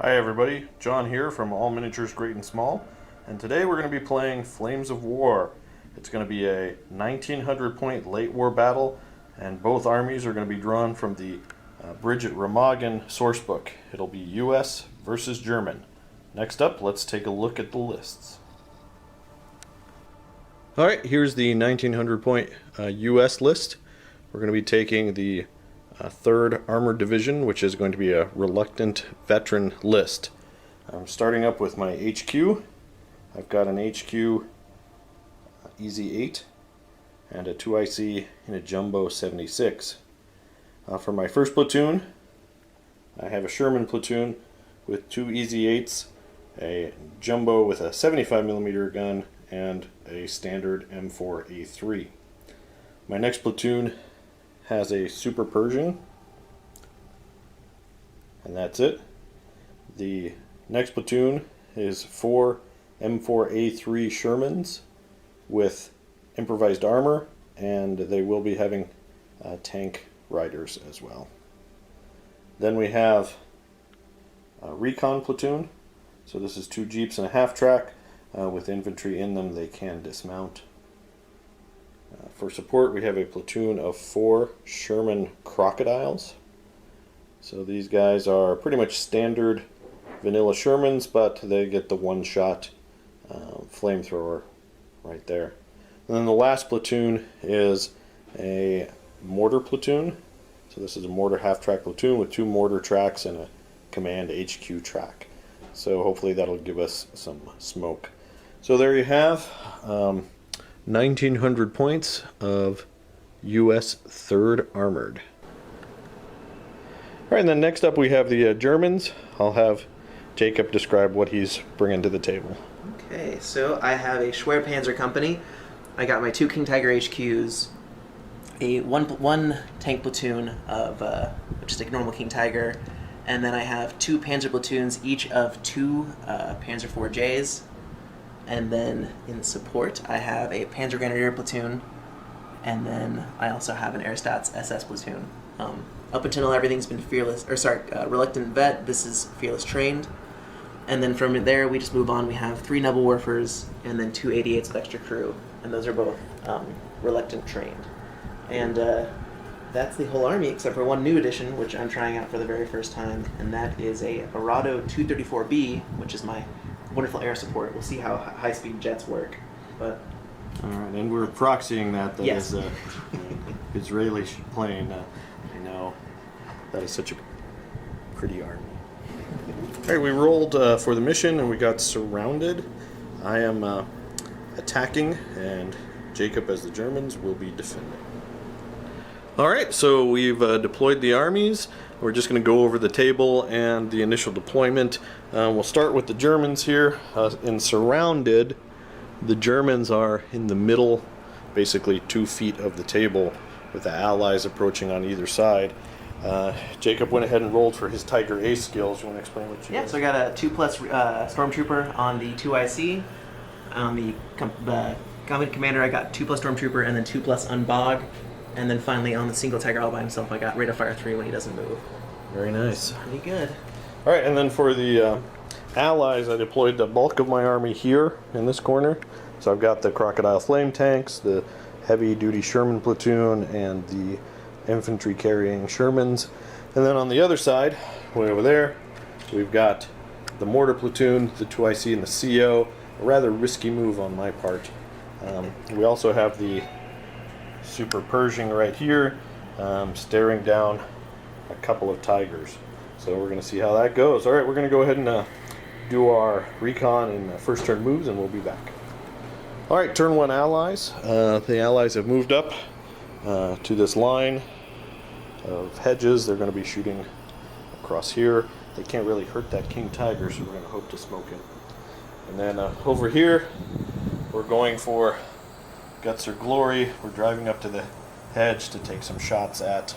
Hi everybody, John here from All Miniatures Great and Small, and today we're going to be playing Flames of War. It's going to be a 1900 point late war battle, and both armies are going to be drawn from the Bridget Remagen sourcebook. It'll be US versus German. Next up, let's take a look at the lists. Alright, here's the 1900 point US list. We're going to be taking the 3rd Armored Division, which is going to be a reluctant veteran list. I'm starting up with my HQ. I've got an HQ Easy 8 and a 2IC in a Jumbo 76. For my first platoon, I have a Sherman platoon with 2 Easy 8s, a Jumbo with a 75mm gun, and a standard M4A3. My next platoon has a Super Pershing, and that's it. The next platoon is 4 M4A3 Shermans with improvised armor, and they will be having tank riders as well. Then we have a Recon platoon, so this is 2 Jeeps and a half-track with infantry in them. They can dismount. For support, we have a platoon of 4 Sherman Crocodiles. So these guys are pretty much standard vanilla Shermans, but they get the one-shot flamethrower right there. And then the last platoon is a mortar platoon. So this is a mortar half-track platoon with 2 mortar tracks and a command HQ track. So hopefully that'll give us some smoke. So there you have 1900 points of US 3rd Armored. Alright, and then next up we have the Germans. I'll have Jacob describe what he's bringing to the table. Okay, so I have a Schwerpanzer company. I got my 2 King Tiger HQs, a one tank platoon of which is a normal King Tiger, and then I have 2 Panzer platoons, each of 2 Panzer IV-Js. And then in support, I have a Panzer Grenadier platoon, and then I also have an Aerostats SS platoon. Up until now, everything's been reluctant vet. This is fearless trained, and then from there we just move on. We have 3 Nebelwerfers and then 2 88s with extra crew, and those are both reluctant trained. And that's the whole army except for one new addition, which I'm trying out for the very first time, and that is a Arado 234B, which is my wonderful air support. We'll see how high-speed jets work. But Alright, and we're proxying that yes. is Israeli plane. I know that is such a pretty army. Alright, we rolled for the mission and we got surrounded. I am attacking, and Jacob, as the Germans, will be defending. Alright, so we've deployed the armies. We're just going to go over the table and the initial deployment. We'll start with the Germans here. In surrounded, the Germans are in the middle, basically 2 feet of the table, with the Allies approaching on either side. Jacob went ahead and rolled for his Tiger A skills. You want to explain what you yeah, so I got a 2+ Stormtrooper on the 2IC. On the company commander, I got 2+ Stormtrooper and then 2+ Unbog. And then finally, on the single Tiger all by himself, I got Rate of Fire 3 when he doesn't move. Very nice. Pretty good. Alright, and then for the Allies, I deployed the bulk of my army here in this corner. So I've got the Crocodile Flame tanks, the heavy-duty Sherman platoon, and the infantry carrying Shermans. And then on the other side, way over there, we've got the mortar platoon, the 2IC, and the CO. A rather risky move on my part. We also have the Super Pershing right here, staring down a couple of Tigers. So we're going to see how that goes. Alright, we're going to go ahead and do our recon and first turn moves, and we'll be back. Alright, turn 1 Allies. The Allies have moved up to this line of hedges. They're going to be shooting across here. They can't really hurt that King Tiger, so we're going to hope to smoke him. And then over here, we're going for Guts or Glory. We're driving up to the hedge to take some shots at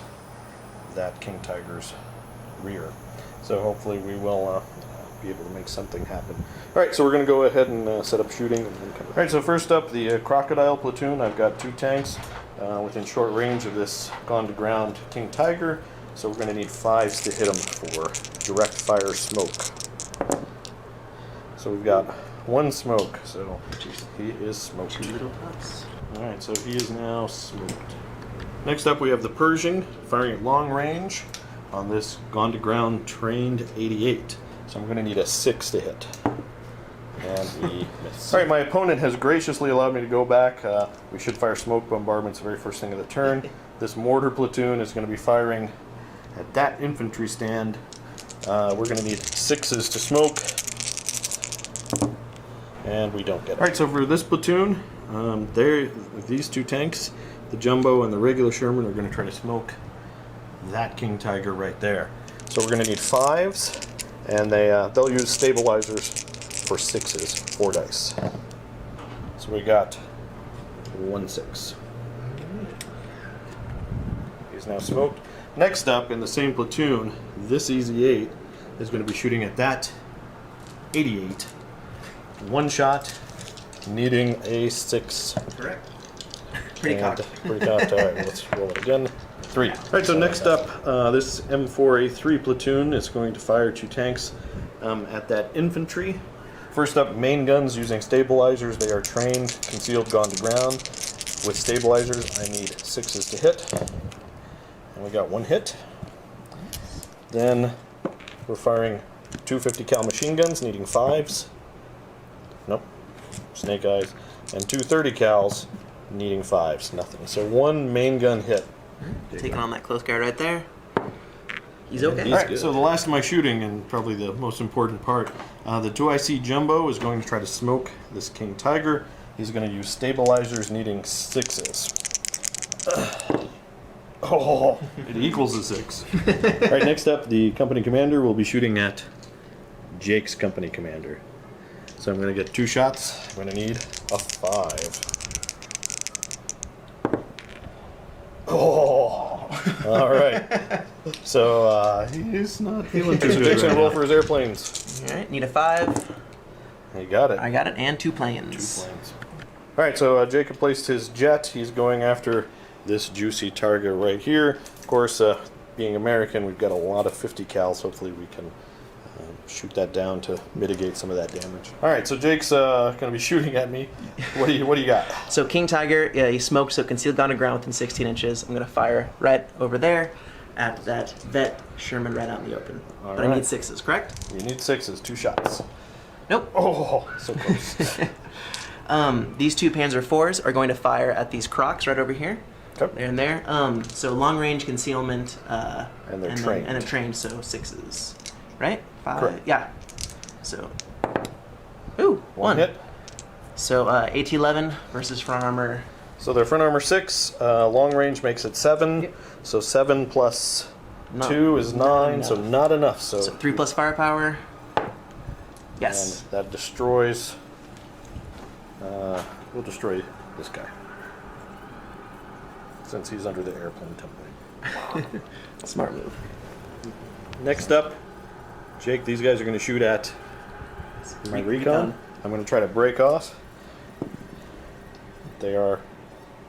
that King Tiger's rear. So hopefully we will be able to make something happen. Alright, so we're going to go ahead and set up shooting. Alright, so first up, the Crocodile platoon. I've got 2 tanks within short range of this gone to ground King Tiger. So we're going to need 5s to hit him for direct fire smoke. So we've got one smoke, so he is smoked. Two little pups. Alright, so he is now smoked. Next up we have the Persian, firing at long range on this gone to ground trained 88. So I'm going to need a 6 to hit. And he missed. Alright, my opponent has graciously allowed me to go back. We should fire smoke bombardments the very first thing of the turn. This mortar platoon is going to be firing at that infantry stand. We're going to need 6s to smoke. And we don't get it. Alright, so for this platoon, these two tanks, the Jumbo and the regular Sherman, are going to try to smoke that King Tiger right there. So we're going to need 5s, and they'll use stabilizers for 6s, 4 dice. So we got 1 6. He's now smoked. Next up, in the same platoon, this Easy 8 is going to be shooting at that 88. One shot, needing a 6. Correct. Pretty cocked. Pretty cocked. All right, let's roll it again. 3. All right, so next up, this M4A3 platoon is going to fire 2 tanks at that infantry. First up, main guns using stabilizers. They are trained, concealed, gone to ground. With stabilizers, I need 6s to hit. And we got 1 hit. Then we're firing 2 50 cal machine guns, needing 5s. Nope. Snake eyes. And 2 30 cals, needing 5s. Nothing. So 1 main gun hit. Taking on that close guard right there. He's okay. Alright, so the last of my shooting, and probably the most important part, the 2IC Jumbo is going to try to smoke this King Tiger. He's going to use stabilizers, needing 6s. Oh, it equals a 6. Alright, next up, the company commander will be shooting at Jake's company commander. So I'm going to get 2 shots. I'm going to need a 5. Oh, all right. So he's not feeling too good. Jake's going to roll for his airplanes. All right, need a 5. He got it. I got it, and 2 planes. 2 planes. All right, so Jacob placed his jet. He's going after this juicy target right here. Of course, being American, we've got a lot of 50 cals. Hopefully we can shoot that down to mitigate some of that damage. All right, so Jake's going to be shooting at me. What do you got? So King Tiger, yeah, he smoked, so concealed gone to ground within 16 inches. I'm going to fire right over there at that vet Sherman right out in the open. All but right. I need 6s, correct? You need 6s, 2 shots. Nope. Oh, so close. These 2 Panzer IVs are going to fire at these Crocs right over here. Okay. There and there. So long range concealment. And they're trained. And they're trained, so 6s. Right? 5. Correct. Yeah. So. Ooh, 1 hit. So AT-11 versus front armor. So their front armor 6, long range makes it 7. Yep. So 7 plus No, 2 is 9, so enough. not enough. So 3 plus firepower. Yes. And that destroys. We'll destroy this guy, since he's under the airplane template. Smart move. Next up, Jake, these guys are going to shoot at my recon. I'm going to try to break off. They are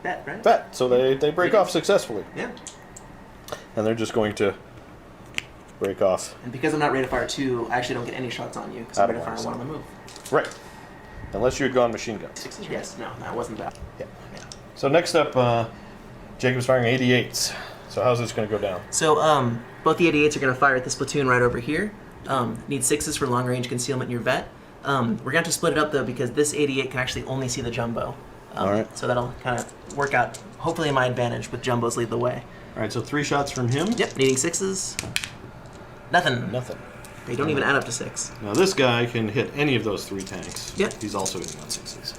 Vet, right? vet, so they break off successfully. Yeah. And they're just going to break off. And because I'm not ready to fire 2, I actually don't get any shots on you because I'm ready to fire 1 on the move. Right. Unless you had gone machine guns. 6s, yes. No, that wasn't bad. Yeah. So next up, Jacob's firing 88s. So how's this going to go down? So both the 88s are going to fire at this platoon right over here. Need 6s for long range concealment in your vet. We're going to have to split it up though because this 88 can actually only see the Jumbo. All right. So that'll kind of work out hopefully in my advantage with Jumbos lead the way. All right, so 3 shots from him. Yep, needing 6s. Nothing. Nothing. They don't even add up to 6. Now this guy can hit any of those 3 tanks. Yep. He's also hitting on 6s.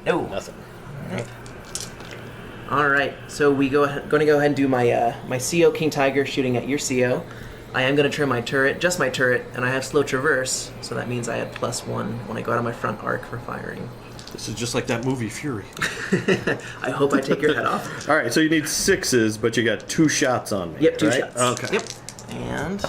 No. Nothing. All right. So we going to go ahead and do my my CO King Tiger shooting at your CO. I am going to trim my turret, just my turret, and I have slow traverse, so that means I have +1 when I go out of my front arc for firing. This is just like that movie Fury. I hope I take your head off. All right, so you need 6s, but you got 2 shots on me. Yep, 2 right? shots. Okay. Yep. And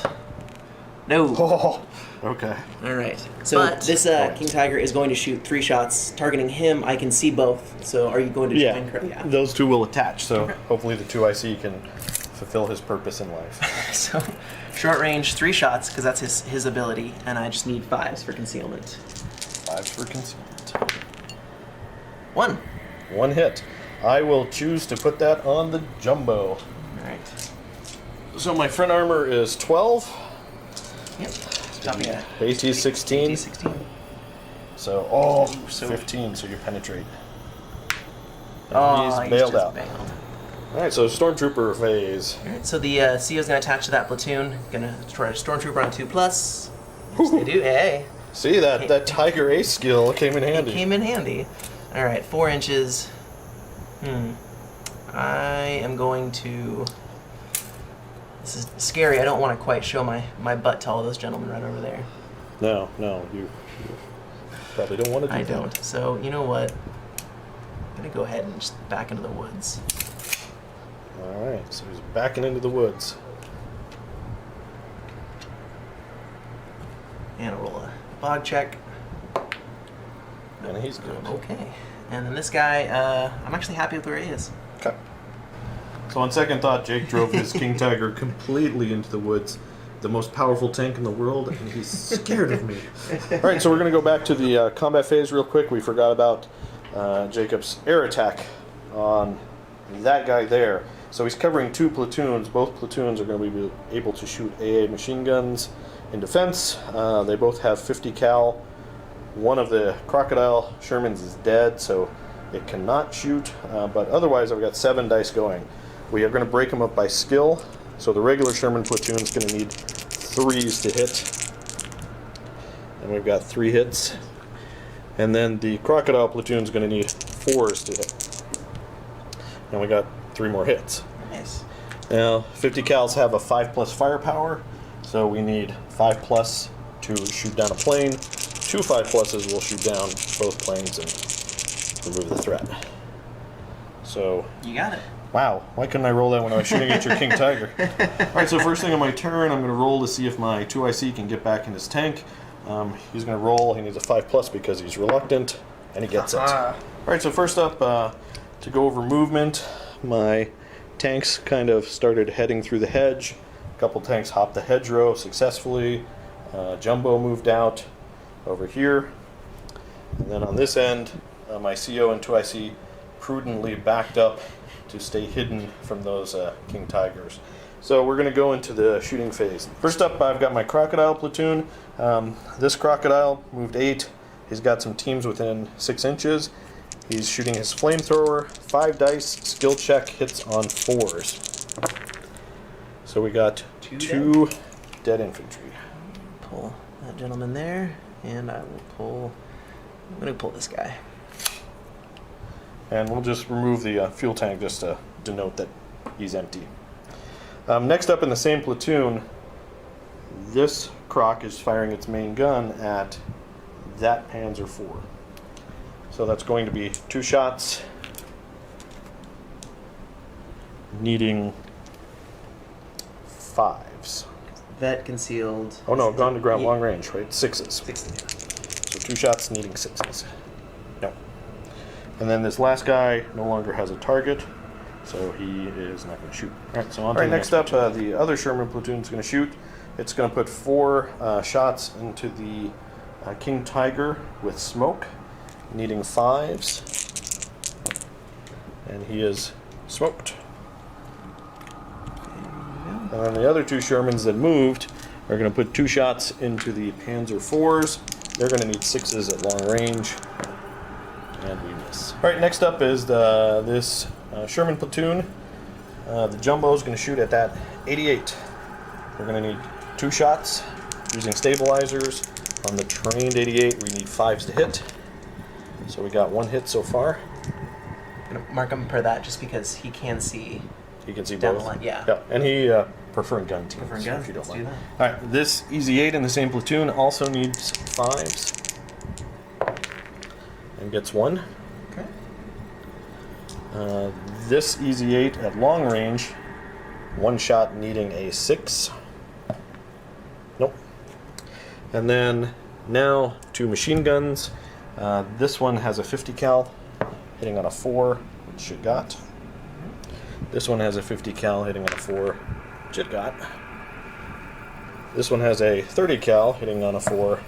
no. Oh, okay. All right. So this King Tiger is going to shoot 3 shots, targeting him. I can see both. So are you going to try and Yeah, those 2 will attach, so hopefully the 2IC can fulfill his purpose in life. So, short range, 3 shots, because that's his ability, and I just need 5s for concealment. 5 for concealment. 1. 1 hit. I will choose to put that on the jumbo. All right. So my front armor is 12. Yep. Stopping at AT 16. AT 16. So, so 15, so you penetrate. And Oh, he's bailed just out. bailed. Alright, so Stormtrooper phase. All right, so the CO is going to attach to that platoon. Going to try a Stormtrooper on 2+. Yes, they do. Hey. See, that Tiger Ace skill came in handy. It came in handy. All right, 4 inches. I am going to... This is scary. I don't want to quite show my butt to all those gentlemen right over there. No, you probably don't want to do I that. don't. So, you know what? I'm going to go ahead and just back into the woods. Alright, so he's backing into the woods. And roll a bog check. And he's good. Okay. And then this guy, I'm actually happy with where he is. Okay. So on second thought, Jake drove his King Tiger completely into the woods. The most powerful tank in the world, and he's scared of me. Alright, so we're going to go back to the combat phase real quick. We forgot about Jacob's air attack on that guy there. So he's covering 2 platoons. Both platoons are going to be able to shoot AA machine guns in defense. They both have 50 cal. One of the Crocodile Shermans is dead, so it cannot shoot. But otherwise, I've got 7 dice going. We are going to break them up by skill. So the regular Sherman platoon is going to need 3s to hit. And we've got 3 hits. And then the Crocodile platoon is going to need 4s to hit. And we got 3 more hits. Nice. Now, 50 cals have a 5+ firepower, so we need 5+ to shoot down a plane. 2 5+s will shoot down both planes and remove the threat. So, You got it. wow, why couldn't I roll that when I was shooting at your King Tiger? Alright, so first thing on my turn, I'm going to roll to see if my 2IC can get back in his tank. He's going to roll, he needs a 5+ because he's reluctant, and he gets it. Alright, so first up, to go over movement, my tanks kind of started heading through the hedge. A couple tanks hopped the hedgerow successfully. Jumbo moved out over here. And then on this end, my CO and 2IC prudently backed up to stay hidden from those King Tigers. So we're going to go into the shooting phase. First up, I've got my Crocodile platoon. This Crocodile moved 8. He's got some teams within 6 inches. He's shooting his flamethrower, 5 dice, skill check, hits on 4s. So we got 2 dead infantry. Pull that gentleman there, and I'm going to pull this guy. And we'll just remove the fuel tank just to denote that he's empty. Next up in the same platoon, this Croc is firing its main gun at that Panzer IV. So that's going to be 2 shots, needing 5s. Vet concealed. Oh no, gone to ground, long range, right? 6s. 6s. So 2 shots, needing 6s. No. And then this last guy no longer has a target, so he is not going to shoot. All right, so on to the next up, the other Sherman platoon is going to shoot. It's going to put 4 shots into the King Tiger with smoke, needing 5s, and he is smoked. And then the other 2 Shermans that moved are going to put 2 shots into the Panzer IVs. They're going to need 6s at long range, and we miss. All right, next up is this Sherman platoon. The Jumbo is going to shoot at that 88. We're going to need 2 shots using stabilizers. On the trained 88, we need 5s to hit. So we got 1 hit so far. I'm going to mark him per that just because he can see. You can see down both. the line, yeah. Yeah, and he preferring gun teams. Preferring guns, if you don't let's do mind. that. All right, this Easy 8 in the same platoon also needs 5s and gets 1. Okay. This Easy 8 at long range, 1 shot needing a 6. Nope. And then now 2 machine guns. This one has a 50 cal, hitting on a 4, which you got. This one has a 50 cal hitting on a 4, which it got. This one has a 30 cal hitting on a 4,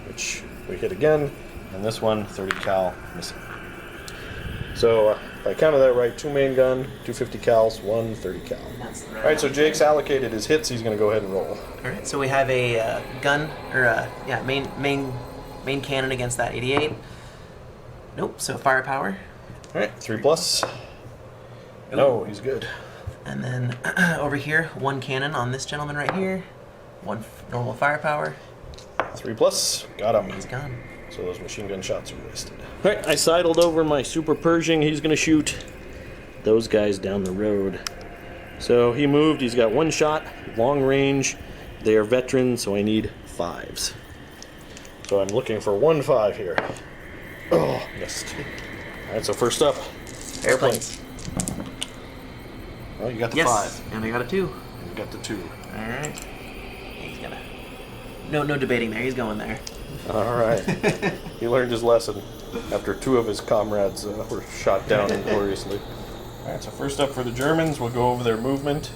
which we hit again. And this one, 30 cal, missing. So, if I counted that right, 2 main gun, 2 50 cals, 1 30 cal. Alright, so Jake's allocated his hits, he's going to go ahead and roll. Alright, so we have a gun, or main cannon against that 88. Nope, so firepower. Alright, 3 plus. No, he's good. And then over here, 1 cannon on this gentleman right here. 1 normal firepower. 3 plus, got him. He's gone. So those machine gun shots are wasted. Alright, I sidled over my Super Pershing. He's going to shoot those guys down the road. So he moved. He's got 1 shot, long range. They are veterans, so I need 5s. So I'm looking for 1 5 here. Oh, missed. Alright, so first up, Airplanes. Well, you got the Yes, 5. and I got a 2. You got the 2. Alright. He's gonna... No debating there. He's going there. Alright. He learned his lesson after 2 of his comrades were shot down ingloriously. Alright, so first up for the Germans, we'll go over their movement.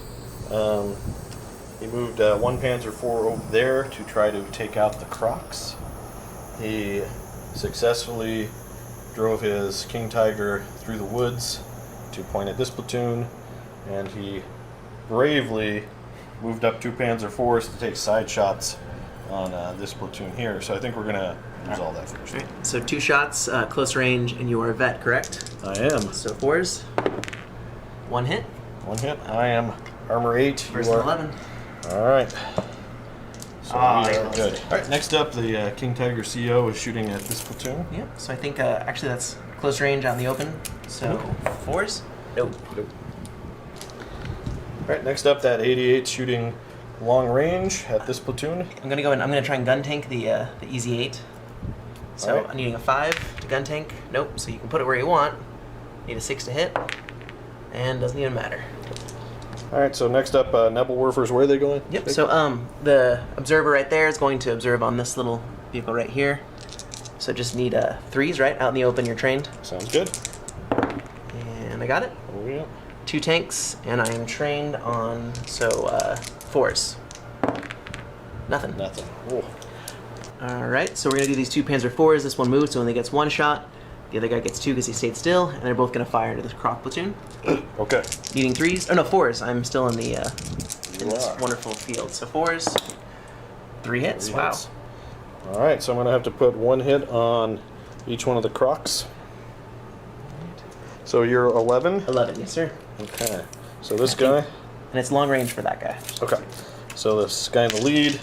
He moved 1 Panzer IV over there to try to take out the Crocs. He successfully drove his King Tiger through the woods to point at this platoon, and he bravely moved up 2 Panzer IVs to take side shots on this platoon here. So I think we're going to use all that first. Right. So 2 shots, close range, and you are a vet, correct? I am. So 4s. 1 hit. 1 hit. I am armor 8. First You are 11. Alright. So we yeah, are good. Alright, next up, the King Tiger CO is shooting at this platoon. Yep. So I think actually that's close range out in the open. So 4s. Nope. Alright, next up, that 88 shooting long range at this platoon. I'm gonna go in. I'm gonna try and gun tank the easy 8. So Alright. I'm needing a 5 to gun tank. Nope. So you can put it where you want. Need a 6 to hit, and doesn't even matter. Alright, so next up, Nebelwerfers, where are they going? Yep. So the observer right there is going to observe on this little vehicle right here. So just need 3s right out in the open. You're trained. Sounds good. And I got it. Oh, yeah. 2 tanks, and I am trained on 4s. Nothing. Nothing. Oh. All right. So we're gonna do these 2 Panzer IVs. This one moved, so only gets 1 shot. The other guy gets 2 because he stayed still, and they're both gonna fire into this Croc platoon. Okay. Needing 3s. Oh no, 4s. I'm still in the in this are. wonderful field. So 4s. 3 hits. 3 Wow. hits. Alright, so I'm going to have to put 1 hit on each one of the Crocs. So you're 11? 11. Yes, sir. Okay. So this guy. And it's long range for that guy. Okay. So this guy in the lead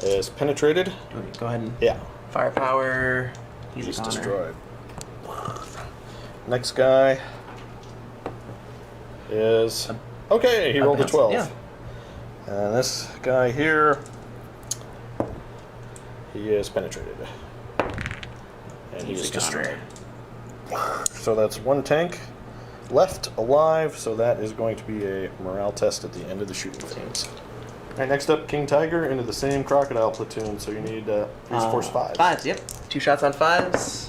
is penetrated. Go ahead and Yeah. firepower. He's a goner. destroyed. Next guy is okay. He rolled a 12. Yeah. And this guy here, he is penetrated, and he He's is a goner. destroyed. So that's 1 tank left alive. So that is going to be a morale test at the end of the shooting phase. All right, next up, King Tiger into the same crocodile platoon. So you need 3s, 4s, 5s. 5s. Yep. 2 shots on 5s.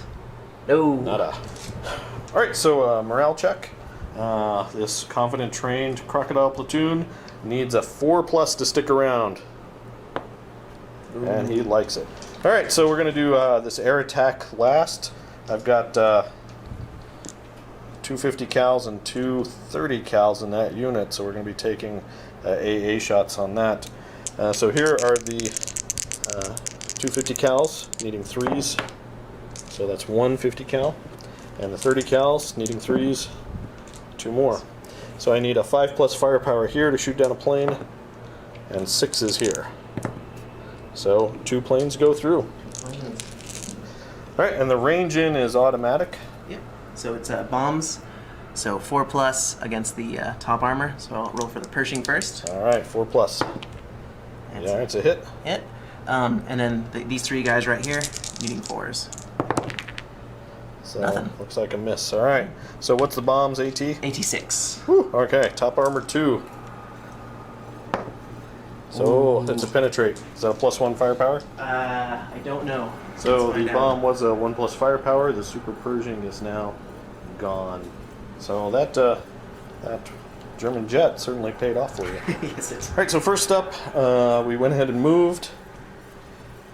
No. Nada. All right, so morale check. This confident, trained crocodile platoon needs a 4+ to stick around, and he likes it. All right, so we're gonna do this air attack last. I've got 2 50 cals and 2 30 cals in that unit, so we're gonna be taking AA shots on that. So here are the 2 50 cals needing 3s. So that's 1 50 cal, and the 30 cals needing 3s, 2 more. So I need a 5+ firepower here to shoot down a plane, and 6s here. So 2 planes go through. All right, and the range in is automatic. Yep. So it's bombs. So 4+ against the top armor. So I'll roll for the Pershing first. All right, 4+. And Yeah, it's a hit. hit. And then these 3 guys right here needing 4s. So Nothing. looks like a miss. All right. So what's the bombs, AT? 86. Whew. Okay, top armor 2. So it's a penetrate. Is that a +1 firepower? I don't know. So Let's the find bomb out. was a 1+ firepower. The Super Pershing is now gone. So that German jet certainly paid off for you. Yes, it's All right, so first up, we went ahead and moved,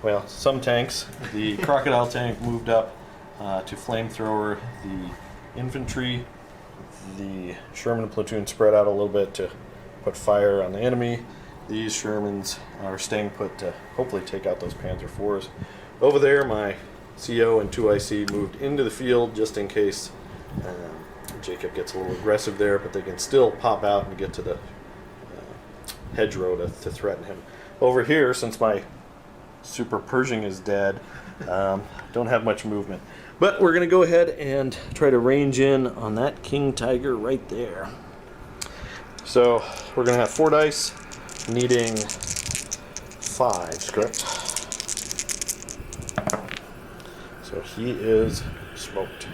well, some tanks. The crocodile tank moved up to flamethrower. The infantry, the Sherman platoon spread out a little bit to put fire on the enemy. These Shermans are staying put to hopefully take out those Panzer IVs. Over there, my CO and 2IC moved into the field just in case Jacob gets a little aggressive there, but they can still pop out and get to the hedgerow to threaten him. Over here, since my Super Pershing is dead, don't have much movement. But we're going to go ahead and try to range in on that King Tiger right there. So we're going to have 4 dice, needing 5, correct? So he is smoked.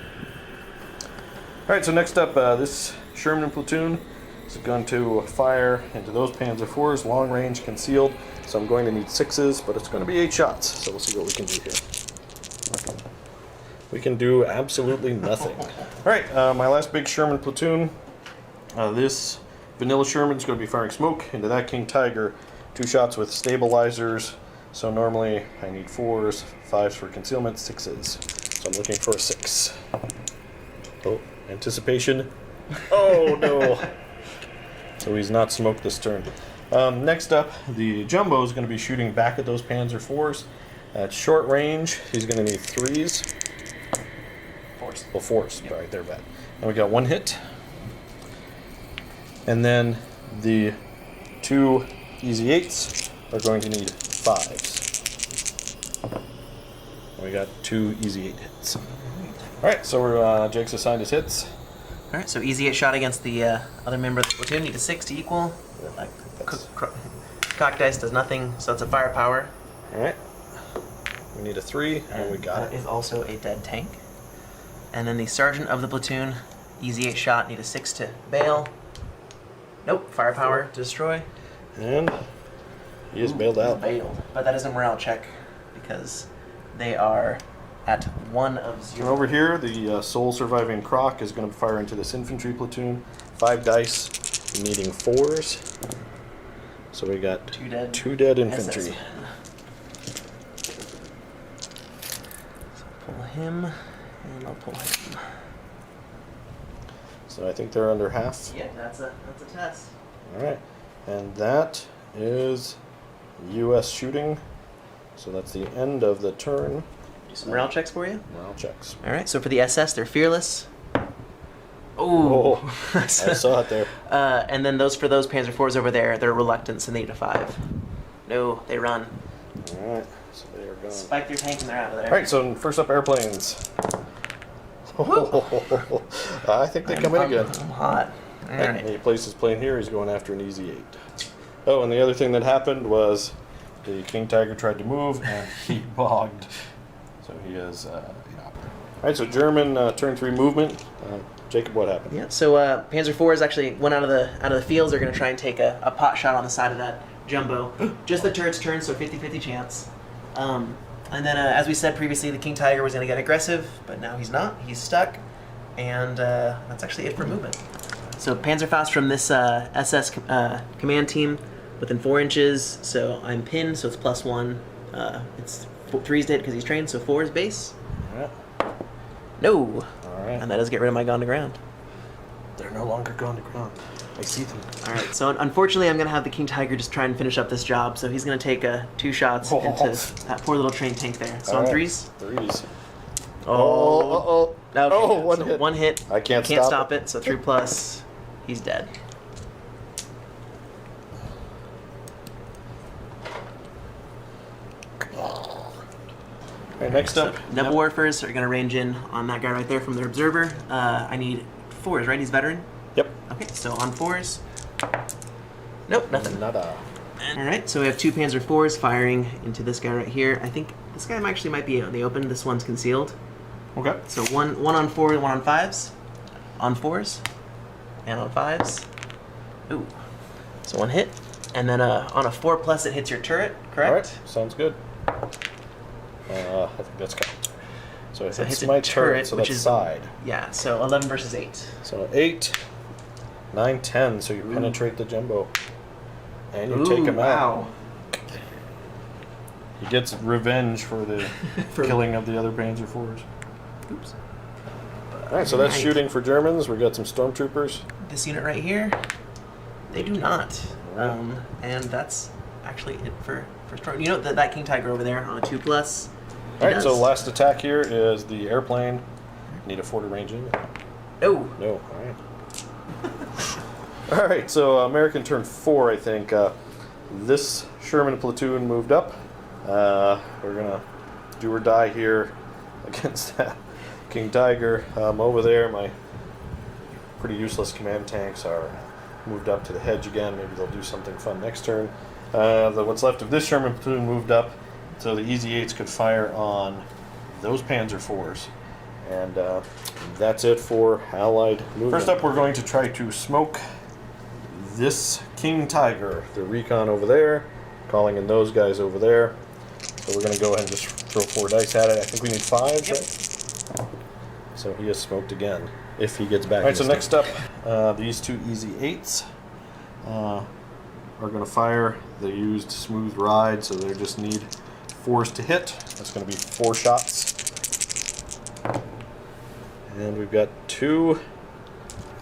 Alright, so next up, this Sherman platoon is going to fire into those Panzer IVs, long range, concealed. So I'm going to need 6s, but it's going to be 8 shots. So we'll see what we can do here. We can do absolutely nothing. Alright, my last big Sherman platoon. This vanilla Sherman is going to be firing smoke into that King Tiger. 2 shots with stabilizers. So normally I need 4s, 5s for concealment, 6s. So I'm looking for a 6. Oh, anticipation. Oh no. So he's not smoked this turn. Next up, the Jumbo is going to be shooting back at those Panzer IVs. At short range, he's going to need 3s. 4s. Well, 4s. Yep. Right, they're bad. And we got 1 hit. And then the 2 easy 8s are going to need 5s. And we got 2 easy 8 hits. Alright, so we're, Jake's assigned his hits. Alright, so easy 8 shot against the other member of the platoon. Need a 6 to equal. Cock dice does nothing, so it's a firepower. Alright. We need a 3, and we got that it. is also a dead tank. And then the sergeant of the platoon, easy 8 shot, need a 6 to bail. Nope, firepower to destroy. And he is bailed out. Bailed. But that is a morale check because they are at 1 of 0. And over here, the sole surviving Croc is going to fire into this infantry platoon. 5 dice, needing 4s. So we got 2 dead infantry. SS. So pull him, and I'll pull him. So I think they're under half. Yeah, that's a test. All right, and that is U.S. shooting. So that's the end of the turn. Do some morale checks for you. Morale checks. All right. So for the SS, they're fearless. Oh, I saw it there. And then for those Panzer IVs over there, they're reluctant, so they need a 5. No, they run. All right, so they are gone. Spike their tank and they're out of there. All right, so first up, airplanes. I think they come in again. I'm hot. All right. He placed his plane here. He's going after an easy 8. Oh, and the other thing that happened was the King Tiger tried to move and he bogged. So he is. All right, so German turn 3 movement. Jacob, what happened? Yeah. So Panzer IVs actually went out of the fields. They're going to try and take a pot shot on the side of that Jumbo. Just the turret's turn, so 50-50 chance. And then, as we said previously, the King Tiger was going to get aggressive, but now he's not. He's stuck, and that's actually it for movement. So Panzerfaust from this SS command team within 4 inches. So I'm pinned, so it's +1. It's 3's to hit because he's trained, so 4 is base. All right. No. All right. And that does get rid of my gone to ground. They're no longer gone to ground. I see them. All right. So unfortunately, I'm going to have the King Tiger just try and finish up this job. So he's going to take 2 shots into that poor little train tank there. So on 3s. 3s. Oh. Okay. Oh, So 1 hit. I can't stop it. So 3+. He's dead. All right, next up. Nebel Warfers are going to range in on that guy right there from their observer. I need 4s, right? He's veteran? Yep. Okay, so on 4s. Nope, nothing. Nada. Alright, so we have 2 Panzer IVs firing into this guy right here. I think this guy actually might be in the open. This one's concealed. Okay. So one on 4, 1 on 5s. On 4s. And on 5s. Ooh. So 1 hit. And then on a 4+, it hits your turret, correct? All right, sounds good. I think that's good. So it hits a my turret, so which that's is side. Yeah, so 11 versus 8. So 8. 9-10, so you penetrate the jumbo. And you Ooh, take him out. wow. He gets revenge for the killing of the other Panzer IVs. Oops. Alright, so that's Right. shooting for Germans. We got some stormtroopers. This unit right here, they do not. And that's actually it for storm. You know that King Tiger over there on a 2+. Alright, so last attack here is the airplane. Need a 40 range in. No. No, alright. Alright, so American turn 4, I think. This Sherman platoon moved up. We're gonna do or die here against that King Tiger. Over there, my pretty useless command tanks are moved up to the hedge again. Maybe they'll do something fun next turn. What's left of this Sherman platoon moved up, so the Easy 8s could fire on those Panzer IVs. And that's it for Allied movement. First up, we're going to try to smoke this King Tiger. The recon over there, calling in those guys over there. So we're going to go ahead and just throw 4 dice at it. I think we need 5, Yep. right? So he is smoked again, if he gets back. All right, so next up, these 2 Easy 8s are going to fire. They used Smooth Ride, so they just need 4s to hit. That's going to be 4 shots. And we've got 2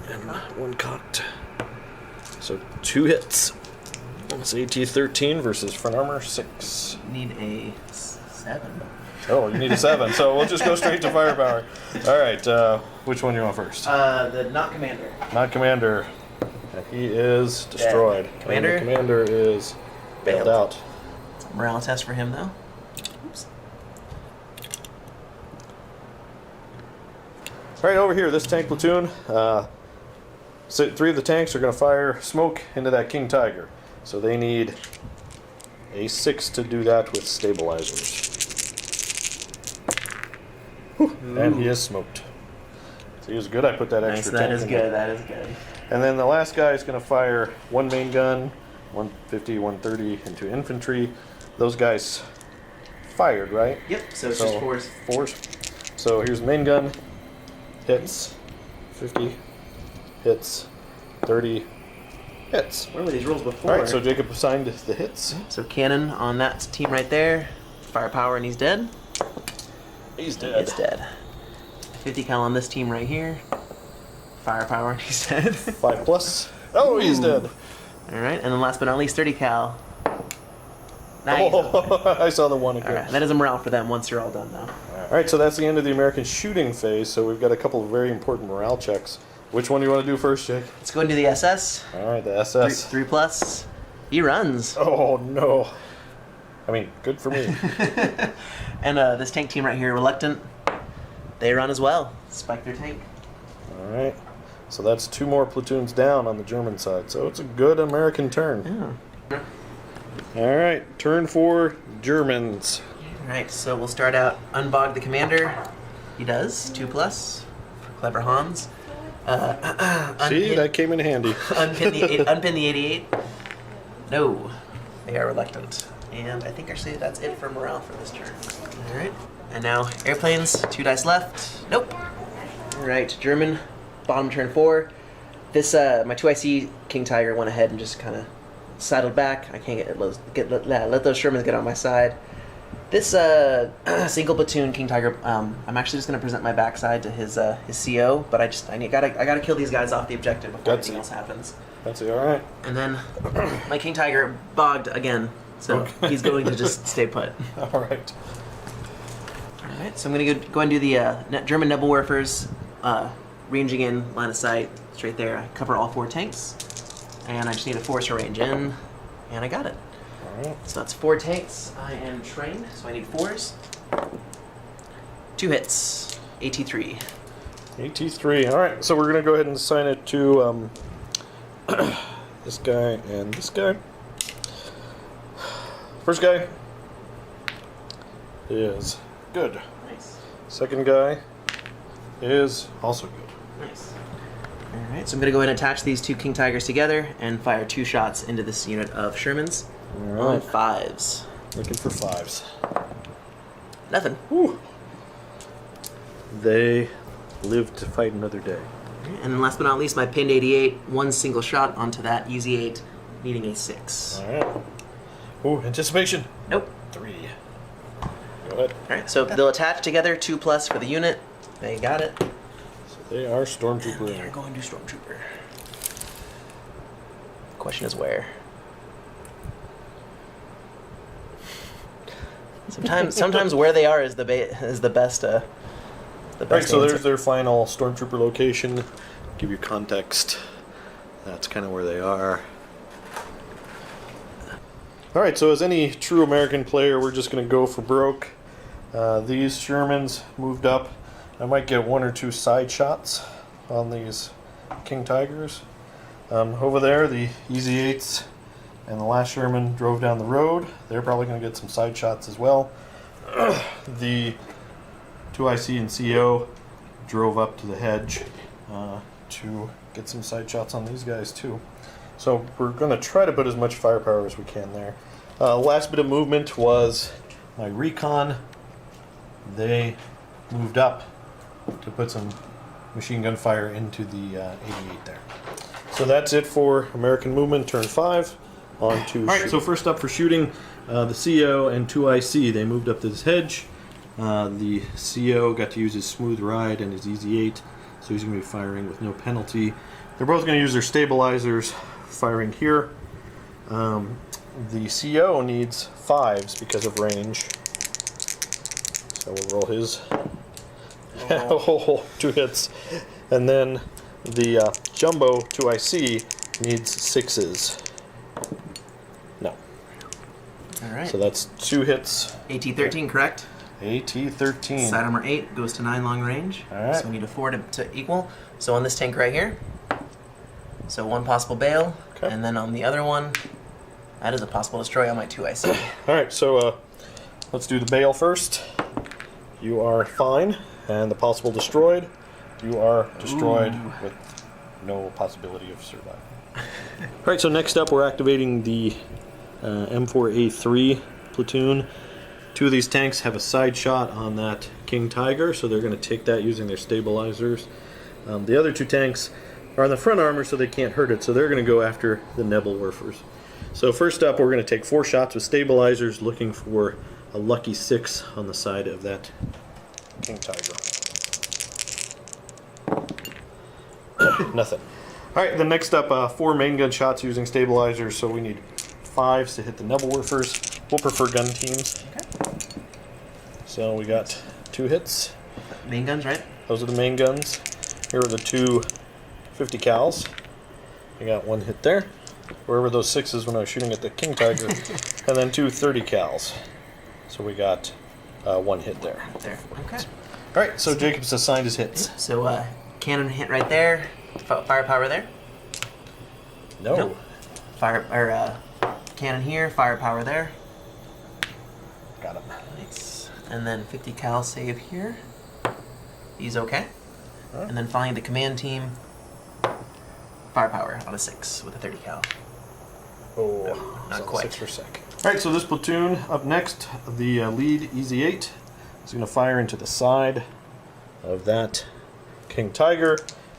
and 1 cocked. So 2 hits. It's AT-13 versus front armor 6. Need a 7. Oh, you need a 7, so we'll just go straight to firepower. All right, which one do you want first? The not commander. Not commander. And he is destroyed. Dead. Commander? And the commander is bailed out. Morale test for him though. Oops. All right, over here, this tank platoon. So 3 of the tanks are going to fire smoke into that King Tiger. So they need a 6 to do that with stabilizers. And he is smoked. So he was good. I put that extra Nice, that tank is in good, there. that is good. And then the last guy is going to fire 1 main gun, 150, 130 into infantry. Those guys fired, right? Yep, so it's just 4s. 4s. So here's the main gun. Hits. 50. Hits. 30. Hits. Where were these rolls before? Alright, so Jacob assigned the hits. So cannon on that team right there. Firepower and he's dead. He's dead. It's dead. 50 cal on this team right here. Firepower and he's dead. 5 plus. Oh, he's dead. Alright, and then last but not least, 30 cal. Nice. Oh, I saw the one again. Alright, that is a morale for them once you're all done though. Alright, so that's the end of the American shooting phase. So we've got a couple of very important morale checks. Which one do you want to do first, Jake? Let's go and do the SS. Alright, the SS. 3 plus. He runs. Oh, no. I mean, good for me. And this tank team right here, Reluctant, they run as well. Spike their tank. Alright. So that's 2 more platoons down on the German side. So it's a good American turn. Yeah. Alright, turn for Germans. Alright, so we'll start out. Unbog the commander. He does. 2 plus. For clever Hans. See, that came in handy. Unpin the 88. No. They are Reluctant. And I think actually that's it for morale for this turn. Alright. And now airplanes. 2 dice left. Nope. Alright, German. Bottom turn 4. This my 2IC King Tiger went ahead and just kind of saddled back. I can't let those Shermans get on my side. This single platoon King Tiger, I'm actually just gonna present my backside to his CO, but I gotta kill these guys off the objective before anything else happens. That's it. All right. And then my King Tiger bogged again, so he's going to just stay put. All right. All right, so I'm gonna go and do the German Nebelwerfers, ranging in line of sight straight there. I cover all 4 tanks, and I just need a force to range in, and I got it. All right. So that's 4 tanks. I am trained, so I need 4s. 2 hits. AT3. AT3. All right. So we're gonna go ahead and assign it to this guy and this guy. First guy is good. Nice. Second guy is also good. Nice. Alright, so I'm going to go ahead and attach these 2 King Tigers together and fire 2 shots into this unit of Shermans. All On right. 5s. Looking for 5s. Nothing. Whew. They live to fight another day. And then last but not least, my pinned 88, one single shot onto that Easy 8, needing a 6. All right. Ooh, anticipation. Nope. 3. Go ahead. All right, so they'll attach together, 2+ for the unit. They got it. So they are Stormtrooper. They are going to Stormtrooper. Question is where. Sometimes where they are is the best. The best. Right, so answer. there's their final Stormtrooper location. Give you context. That's kind of where they are. All right, so as any true American player, we're just going to go for broke. These Shermans moved up. I might get 1 or 2 side shots on these King Tigers. Over there, the Easy 8s and the last Sherman drove down the road. They're probably going to get some side shots as well. The 2IC and CO drove up to the hedge to get some side shots on these guys too. So we're going to try to put as much firepower as we can there. Last bit of movement was my recon. They moved up to put some machine gun fire into the 88 there. So that's it for American movement, turn 5. On to Alright, so first up for shooting, the CO and 2IC, they moved up to this hedge. The CO got to use his smooth ride and his Easy 8, so he's going to be firing with no penalty. They're both going to use their stabilizers, firing here. The CO needs 5s because of range. So we'll roll his. Oh, 2 hits. And then the Jumbo 2IC needs 6s. No. All right. So that's 2 hits. AT-13, correct? AT-13. Side armor 8 goes to 9 long range. All right. So we need a 4 to equal. So on this tank right here, so 1 possible bail, Okay. and then on the other one, that is a possible destroy on my 2IC. All right, so let's do the bail first. You are fine, and the possible destroyed, you are destroyed with no possibility of survival. All right, so next up we're activating the M4A3 platoon. 2 of these tanks have a side shot on that King Tiger, so they're going to take that using their stabilizers. The other 2 tanks are on the front armor, so they can't hurt it, so they're going to go after the Nebelwerfers. So first up, we're going to take 4 shots with stabilizers, looking for a lucky 6 on the side of that King Tiger. Nothing. Alright, then next up, 4 main gun shots using stabilizers, so we need 5s to hit the Nebelwerfers. We'll prefer gun teams. Okay. So we got 2 hits. Main guns, right? Those are the main guns. Here are the 2 50 cals. I got 1 hit there. Wherever those 6s when I was shooting at the King Tiger. And then 2 30 cals. So we got 1 hit there. There. Okay. Alright, so Jacob's assigned his hits. So cannon hit right there. Firepower there. No. Nope. Cannon here. Firepower there. Got him. Nice. And then 50 cal save here. He's okay. Right. And then finally the command team. Firepower on a 6 with a 30 cal. Oh, not so quite. 6 for sec. Alright, so this platoon up next, the lead Easy 8 is going to fire into the side of that King Tiger,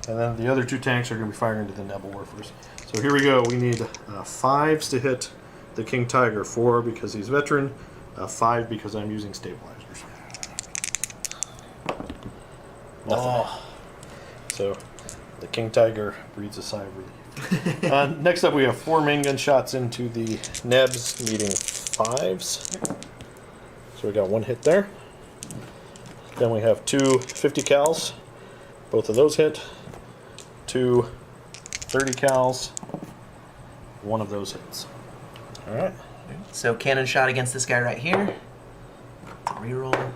and then the other 2 tanks are going to be firing into the Nebelwerfers. So here we go. We need 5s to hit the King Tiger. 4 because he's veteran, 5 because I'm using stabilizers. Nothing. Oh. So the King Tiger breathes a sigh of relief. Next up, we have 4 main gun shots into the Nebs, needing 5s. So we got 1 hit there. Then we have 2 50 cals. Both of those hit. 2 30 cals. 1 of those hits. All right. So cannon shot against this guy right here. Reroll.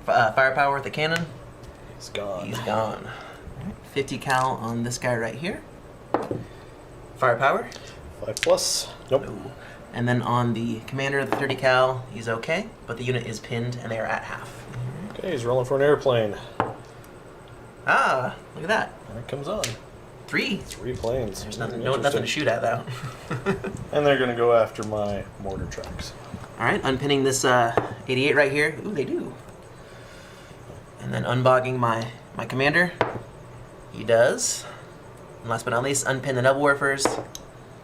Firepower with the cannon. He's gone. He's gone. 50 cal on this guy right here. Firepower. 5 plus. Nope. Ooh. And then on the commander of the 30 cal, he's okay, but the unit is pinned and they are at half. Okay, he's rolling for an airplane. Ah, look at that. There it comes on. 3. 3 planes. There's nothing to shoot at though. And they're going to go after my mortar tracks. All right, unpinning this 88 right here. Ooh, they do. And then unbogging my my commander. He does. And last but not least, unpin the Nebelwerfers.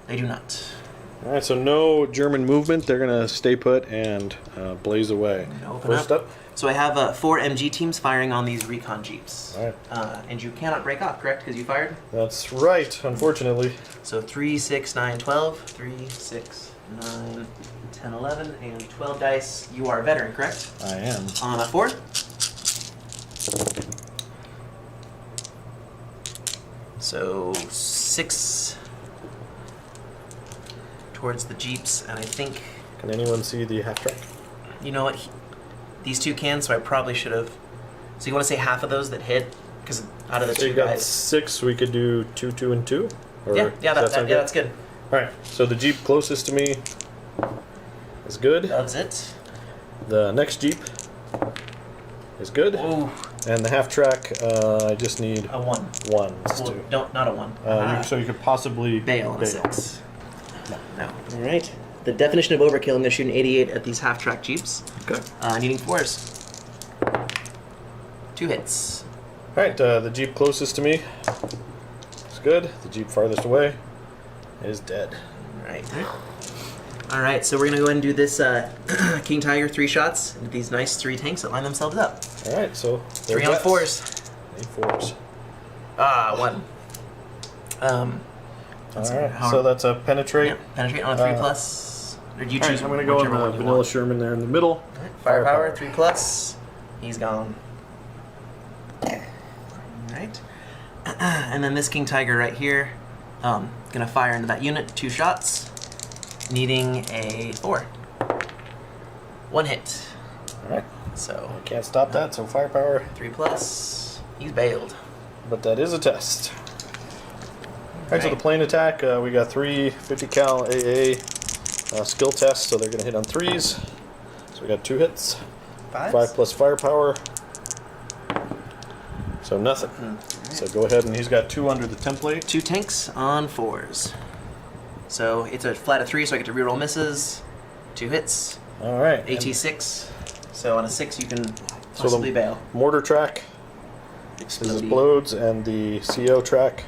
They do not. All right, so no German movement. They're gonna stay put and blaze away. First up. So I have 4 MG teams firing on these recon jeeps. All right. And you cannot break off, correct? Because you fired? That's right, unfortunately. So 3, 6, 9, 12. 3, 6, 9, 10, 11, and 12 dice. You are a veteran, correct? I am. On a 4. So 6 towards the jeeps, and I think... Can anyone see the half track? You know what? These 2 can, so I probably should have... So you want to say half of those that hit? Because out of the so 2 you got guys... 6, we could do 2, 2, and 2? Or that's good. All right, so the Jeep closest to me is good. That's it. The next Jeep is good. Ooh. And the half track, I just need A 1. ones. Well, to, not a 1. so you could possibly Bail on a 6. No. All right. The definition of overkill, I'm going to shoot an 88 at these half-track jeeps. Okay. Needing 4s. 2 hits. All right, the Jeep closest to me is good. The Jeep farthest away is dead. All right, so we're going to go ahead and do this King Tiger 3 shots into these nice 3 tanks that line themselves up. All right, so 3 on 4s. 8 4s. 1. All right, so that's a penetrate. Yeah, penetrate on a 3 plus. Or do you choose? I'm going to go on whichever the one you vanilla want. Sherman there in the middle. Right, firepower 3 plus. He's gone. All right. And then this King Tiger right here, gonna fire into that unit 2 shots, needing a 4. 1 hit. All right. So I can't stop that, so firepower. 3 plus. He's bailed. But that is a test. All right, so the plane attack, we got 3 50 cal AA skill tests, so they're going to hit on 3s. So we got 2 hits. 5. 5 plus firepower. So nothing. So go ahead, and he's got 2 under the template. 2 tanks on 4s. So it's a flat of 3, so I get to reroll misses. 2 hits. All right. AT6. So on a 6, you can possibly bail. Mortar track explodes, and the CO track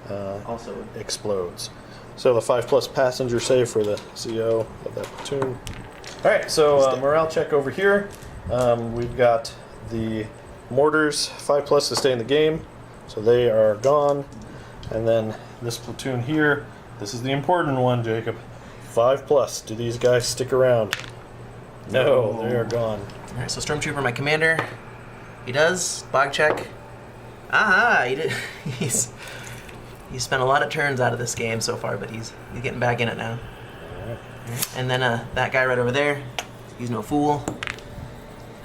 Also explodes. So the 5 plus passenger save for the CO of that platoon. All right, so morale check over here. We've got the mortars 5 plus to stay in the game, so they are gone. And then this platoon here, this is the important one, Jacob. 5 plus. Do these guys stick around? No, they are gone. All right, so Stormtrooper, my commander, he does bog check. Aha, he did. He's spent a lot of turns out of this game so far, but he's getting back in it now. All right. And then that guy right over there, he's no fool.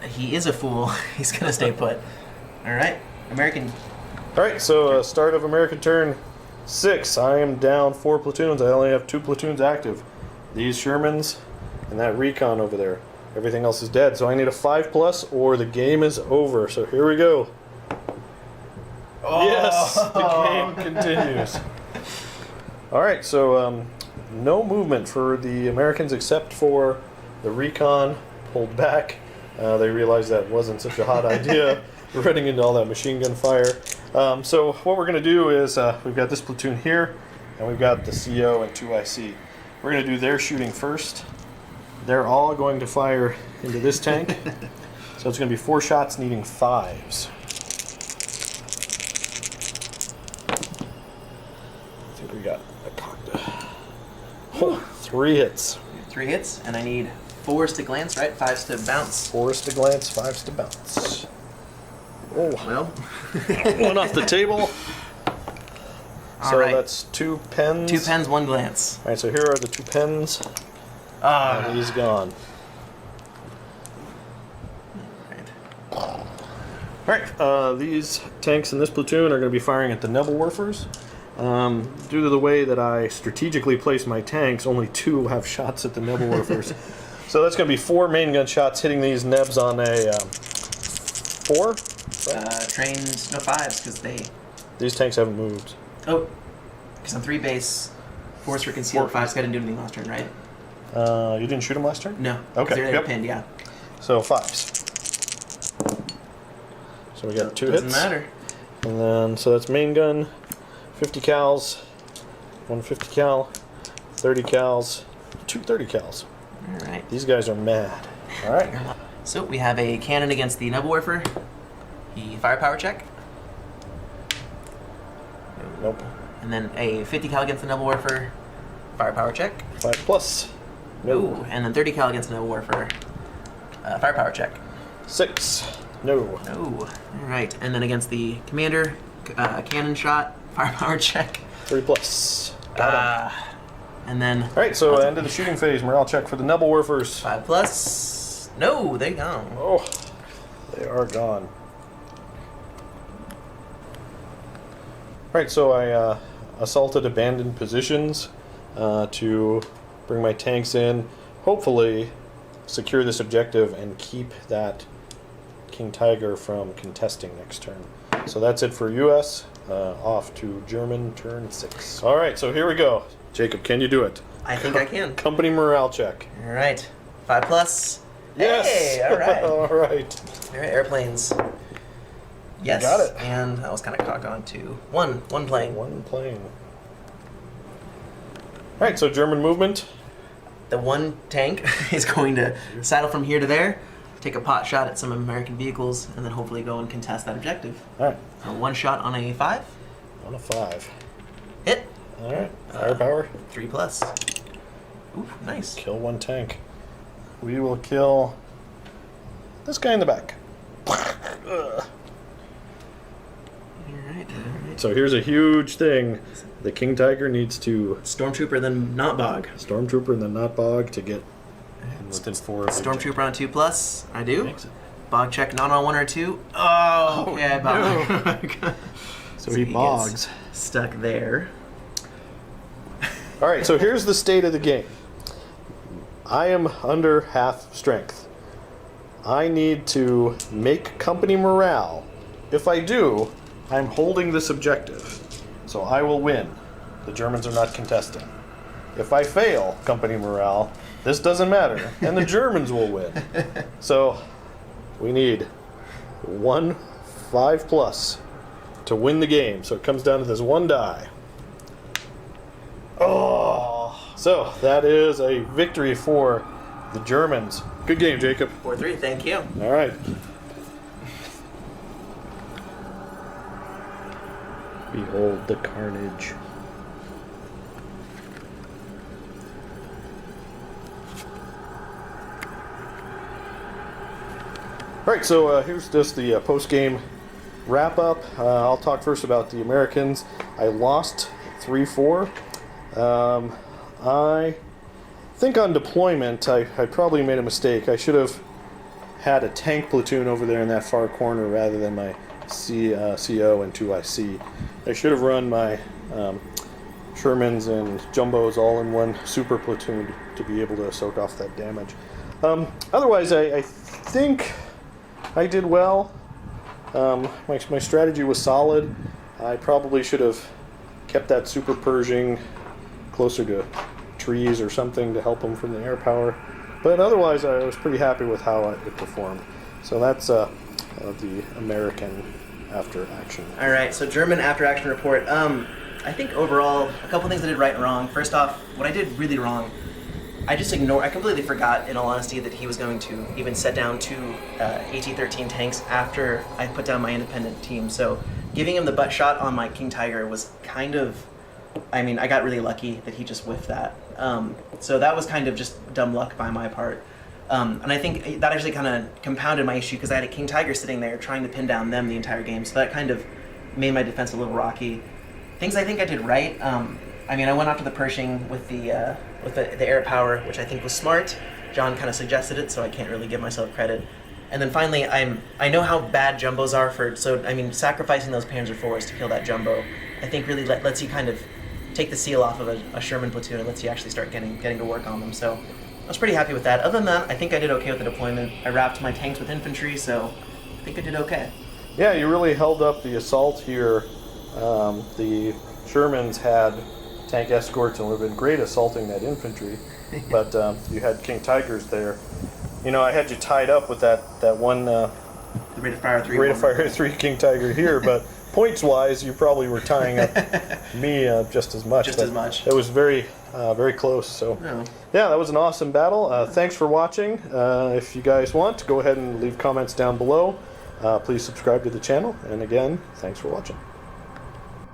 He is a fool. He's gonna stay put. All right, American. All right, so start of American turn 6. I am down 4 platoons. I only have 2 platoons active. These Shermans and that recon over there. Everything else is dead. So I need a 5 plus, or the game is over. So here we go. Oh. Yes, the game continues. All right, so no movement for the Americans except for the recon pulled back. They realized that wasn't such a hot idea, running into all that machine gun fire. So what we're going to do is we've got this platoon here, and we've got the CO and 2IC. We're going to do their shooting first. They're all going to fire into this tank. So it's going to be 4 shots needing 5s. I think we got a cocked. Oh, 3 hits. 3 hits, and I need 4s to glance, right? 5s to bounce. 4s to glance, 5s to bounce. Oh, Well, 1 off the table. So right. that's 2 pens. 2 pens, 1 glance. All right, so here are the 2 pens. And he's gone. All right, these tanks in this platoon are going to be firing at the Nebelwerfers. Due to the way that I strategically place my tanks, only 2 have shots at the Nebelwerfers. So that's going to be 4 main gun shots hitting these Nebs on a 4. Trains, no 5s, because they... These tanks haven't moved. Oh, because on 3 base, 4s for concealed, 5s didn't do anything last turn, right? You didn't shoot them last turn? No. Okay, They're yep. pinned, yeah. So 5s. So So we got 2 Doesn't hits. matter. And then, so that's main gun, 50 cals, 150 cal, 30 cals, 2 30 cals. All right. These guys are mad. All right. So we have a cannon against the Nebelwerfer. The firepower check. Nope. And then a 50 cal against the Nebelwerfer. Firepower check. 5 plus. No. And then 30 cal against the Nebelwerfer. Firepower check. 6. No. No. All right. And then against the commander, cannon shot. Firepower check. 3 plus. Got him. And then. All right, so end of the shooting phase. Morale check for the Nebelwerfers. 5 plus. No, they gone. Oh, they are gone. All right, so I assaulted abandoned positions to bring my tanks in, hopefully secure this objective and keep that King Tiger from contesting next turn. So that's it for US. Off to German, turn 6. All right, so here we go. Jacob, can you do it? I think I can. Company morale check. All right. 5 plus. Yes. Hey, all right. All right. All right, airplanes. Yes. Got it. And I was kind of cock on to one plane. One plane. All right, so German movement. The one tank is going to saddle from here to there, take a pot shot at some American vehicles, and then hopefully go and contest that objective. All right. So 1 shot on a 5. On a 5. Hit. All right. Firepower. 3 plus. Ooh, nice. Kill 1 tank. We will kill this guy in the back. Ugh. All right. So here's a huge thing. The King Tiger needs to Stormtrooper, then not bog. Stormtrooper and then not bog to get within 4 of the Stormtrooper on 2 plus. I do. Makes it. Bog check not on 1 or 2. Oh, okay, I bog. So he bogs. gets stuck there. All right, so here's the state of the game. I am under half strength. I need to make company morale. If I do, I'm holding this objective. So I will win. The Germans are not contesting. If I fail company morale, this doesn't matter, and the Germans will win. So we need 1 5 plus to win the game. So it comes down to this 1 die. Oh! So that is a victory for the Germans. Good game, Jacob. 4-3, thank you. All right. Behold the carnage. All right, so here's just the post-game wrap-up. I'll talk first about the Americans. I lost 3-4. I think on deployment, I probably made a mistake. I should have had a tank platoon over there in that far corner rather than my CO and 2IC. I should have run my Shermans and Jumbos all in one super platoon to be able to soak off that damage. Otherwise, I think I did well. My strategy was solid. I probably should have kept that super Pershing closer to trees or something to help them from the air power. But otherwise, I was pretty happy with how it performed. So that's the American after action. All right, so German after action report. I think overall, a couple things I did right and wrong. First off, what I did really wrong, I completely forgot, in all honesty, that he was going to even set down 2 AT-13 tanks after I put down my independent team. So giving him the butt shot on my King Tiger was kind of, I mean, I got really lucky that he just whiffed that. So that was kind of just dumb luck by my part. And I think that actually kind of compounded my issue because I had a King Tiger sitting there trying to pin down them the entire game. So that kind of made my defense a little rocky. Things I think I did right. I mean, I went after the Pershing with the air power, which I think was smart. John kind of suggested it, so I can't really give myself credit. And then finally, I know how bad jumbos are sacrificing those Panzer IVs to kill that jumbo, I think really lets you kind of take the seal off of a Sherman platoon and lets you actually start getting to work on them. So I was pretty happy with that. Other than that, I think I did okay with the deployment. I wrapped my tanks with infantry, so I think I did okay. Yeah, you really held up the assault here. The Shermans had tank escorts and would have been great assaulting that infantry, but you had King Tigers there. You know, I had you tied up with that one the rate of fire 3. Rate of fire 3 King Tiger here, but points wise, you probably were tying up me just as much. Just as much. It was very close. So Oh. yeah, that was an awesome battle. Thanks for watching. If you guys want, go ahead and leave comments down below. Please subscribe to the channel. And again, thanks for watching.